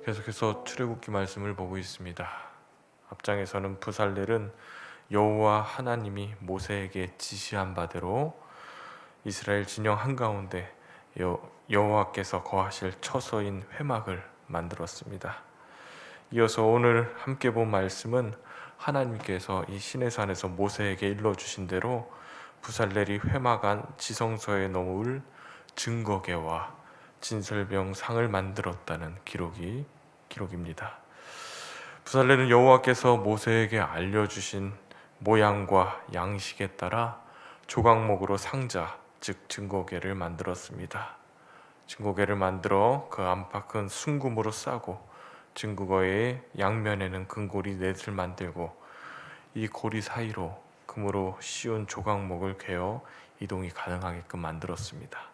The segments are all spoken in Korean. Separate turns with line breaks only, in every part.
계속해서 출애굽기 말씀을 보고 있습니다. 앞장에서는 부살렐은 여호와 하나님이 모세에게 지시한 바대로 이스라엘 진영 한가운데 여호와께서 거하실 처소인 회막을 만들었습니다. 이어서 오늘 함께 본 말씀은 하나님께서 이 시내산에서 모세에게 일러주신 대로 부살렐이 회막 안 지성소에 놓을 증거궤와 진설병상을 만들었다는 기록입니다. 부살렐은 여호와께서 모세에게 알려주신 모양과 양식에 따라 조각목으로 상자, 즉 증거궤를 만들었습니다. 증거궤를 만들어 그 안팎은 순금으로 싸고 증거궤의 양면에는 금고리 넷을 만들고 이 고리 사이로 금으로 씌운 조각목을 괴어 이동이 가능하게끔 만들었습니다.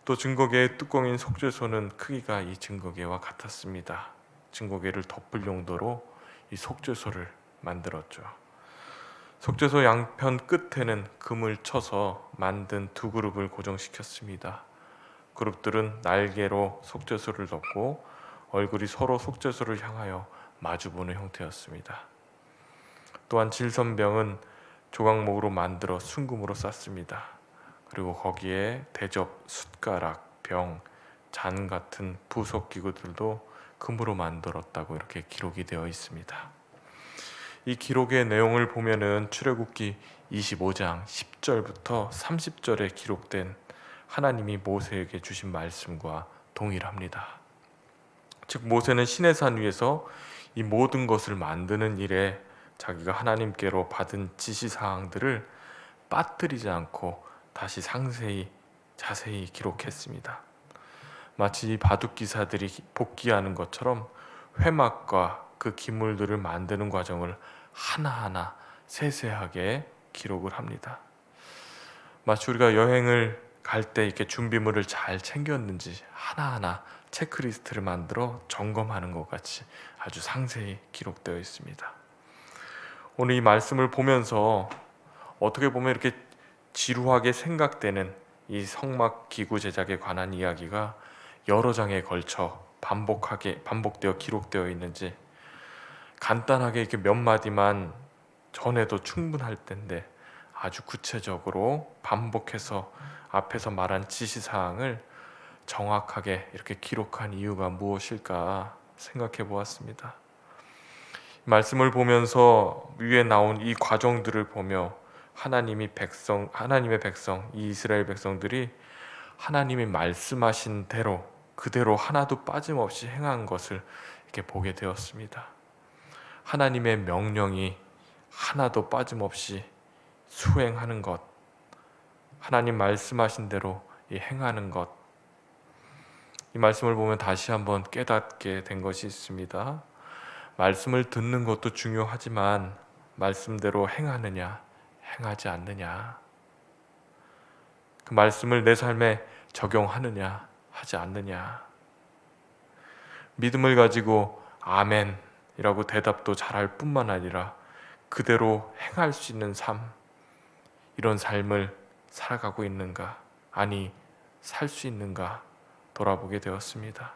또 증거궤의 뚜껑인 속죄소는 크기가 이 증거궤와 같았습니다. 증거궤를 덮을 용도로 이 속죄소를 만들었죠. 속죄소 양편 끝에는 금을 쳐서 만든 두 그룹을 고정시켰습니다. 그룹들은 날개로 속죄소를 덮고 얼굴이 서로 속죄소를 향하여 마주보는 형태였습니다. 또한 질선병은 조각목으로 만들어 순금으로 쌌습니다. 그리고 거기에 대접, 숟가락, 병, 잔 같은 부속 기구들도 금으로 만들었다고 이렇게 기록이 되어 있습니다. 이 기록의 내용을 보면은 출애굽기 25장 10절부터 30절에 기록된 하나님이 모세에게 주신 말씀과 동일합니다. 즉 모세는 시내산 위에서 이 모든 것을 만드는 일에 자기가 하나님께로 받은 지시사항들을 빠뜨리지 않고 다시 자세히 기록했습니다. 마치 바둑기사들이 복기하는 것처럼 회막과 그 기물들을 만드는 과정을 하나하나 세세하게 기록을 합니다. 마치 우리가 여행을 갈 때 이렇게 준비물을 잘 챙겼는지 하나하나 체크리스트를 만들어 점검하는 것 같이 아주 상세히 기록되어 있습니다. 오늘 이 말씀을 보면서 어떻게 보면 이렇게 지루하게 생각되는 이 성막 기구 제작에 관한 이야기가 여러 장에 걸쳐 반복되어 기록되어 있는지 간단하게 이렇게 몇 마디만 전해도 충분할 텐데 아주 구체적으로 반복해서 앞에서 말한 지시사항을 정확하게 이렇게 기록한 이유가 무엇일까 생각해 보았습니다. 말씀을 보면서 위에 나온 이 과정들을 보며 하나님의 백성, 이 이스라엘 백성들이 하나님이 말씀하신 대로 그대로 하나도 빠짐없이 행한 것을 이렇게 보게 되었습니다. 하나님의 명령이 하나도 빠짐없이 수행하는 것, 하나님 말씀하신 대로 행하는 것, 이 말씀을 보면 다시 한번 깨닫게 된 것이 있습니다. 말씀을 듣는 것도 중요하지만 말씀대로 행하느냐, 행하지 않느냐, 그 말씀을 내 삶에 적용하느냐, 하지 않느냐, 믿음을 가지고 아멘이라고 대답도 잘할 뿐만 아니라 그대로 행할 수 있는 삶, 이런 삶을 살아가고 있는가, 아니 살 수 있는가 돌아보게 되었습니다.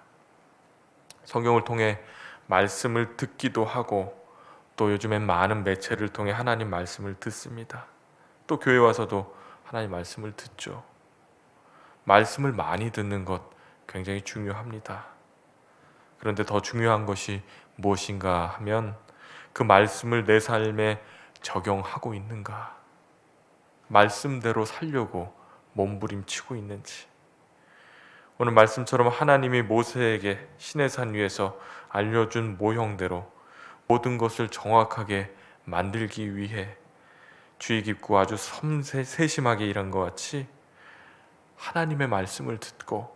성경을 통해 말씀을 듣기도 하고 또 요즘엔 많은 매체를 통해 하나님 말씀을 듣습니다. 또 교회 와서도 하나님 말씀을 듣죠. 말씀을 많이 듣는 것 굉장히 중요합니다. 그런데 더 중요한 것이 무엇인가 하면 그 말씀을 내 삶에 적용하고 있는가, 말씀대로 살려고 몸부림치고 있는지. 오늘 말씀처럼 하나님이 모세에게 시내산 위에서 알려준 모형대로 모든 것을 정확하게 만들기 위해 주의 깊고 아주 세심하게 일한 것 같이 하나님의 말씀을 듣고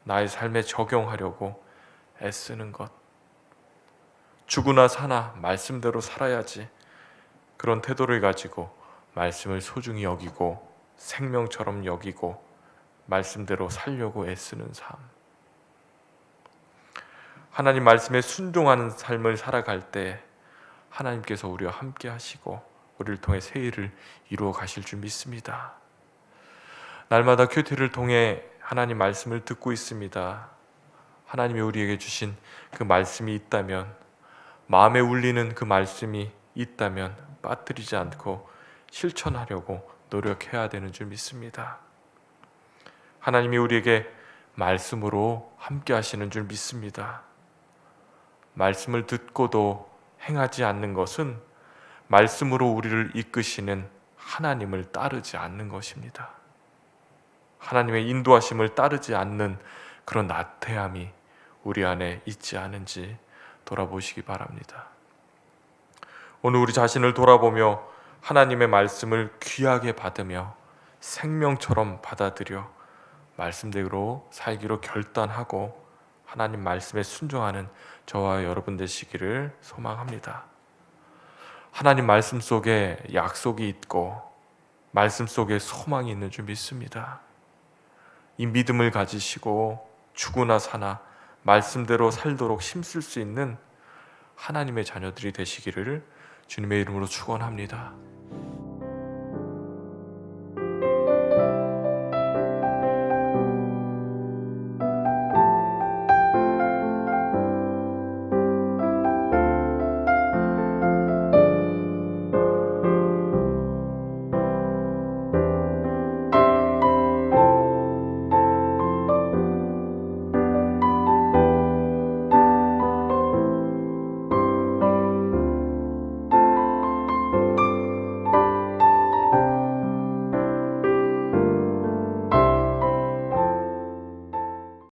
나의 삶에 적용하려고 애쓰는 것, 죽으나 사나 말씀대로 살아야지, 그런 태도를 가지고 말씀을 소중히 여기고 생명처럼 여기고 말씀대로 살려고 애쓰는 삶, 하나님 말씀에 순종하는 삶을 살아갈 때 하나님께서 우리와 함께 하시고 우리를 통해 새 일을 이루어 가실 줄 믿습니다. 날마다 큐티를 통해 하나님 말씀을 듣고 있습니다. 하나님이 우리에게 주신 그 말씀이 있다면, 마음에 울리는 그 말씀이 있다면 빠뜨리지 않고 실천하려고 노력해야 되는 줄 믿습니다. 하나님이 우리에게 말씀으로 함께 하시는 줄 믿습니다. 말씀을 듣고도 행하지 않는 것은 말씀으로 우리를 이끄시는 하나님을 따르지 않는 것입니다. 하나님의 인도하심을 따르지 않는 그런 나태함이 우리 안에 있지 않은지 돌아보시기 바랍니다. 오늘 우리 자신을 돌아보며 하나님의 말씀을 귀하게 받으며 생명처럼 받아들여 말씀대로 살기로 결단하고 하나님 말씀에 순종하는 저와 여러분 되시기를 소망합니다. 하나님 말씀 속에 약속이 있고 말씀 속에 소망이 있는 줄 믿습니다. 이 믿음을 가지시고 죽으나 사나 말씀대로 살도록 힘쓸 수 있는 하나님의 자녀들이 되시기를 주님의 이름으로 축원합니다.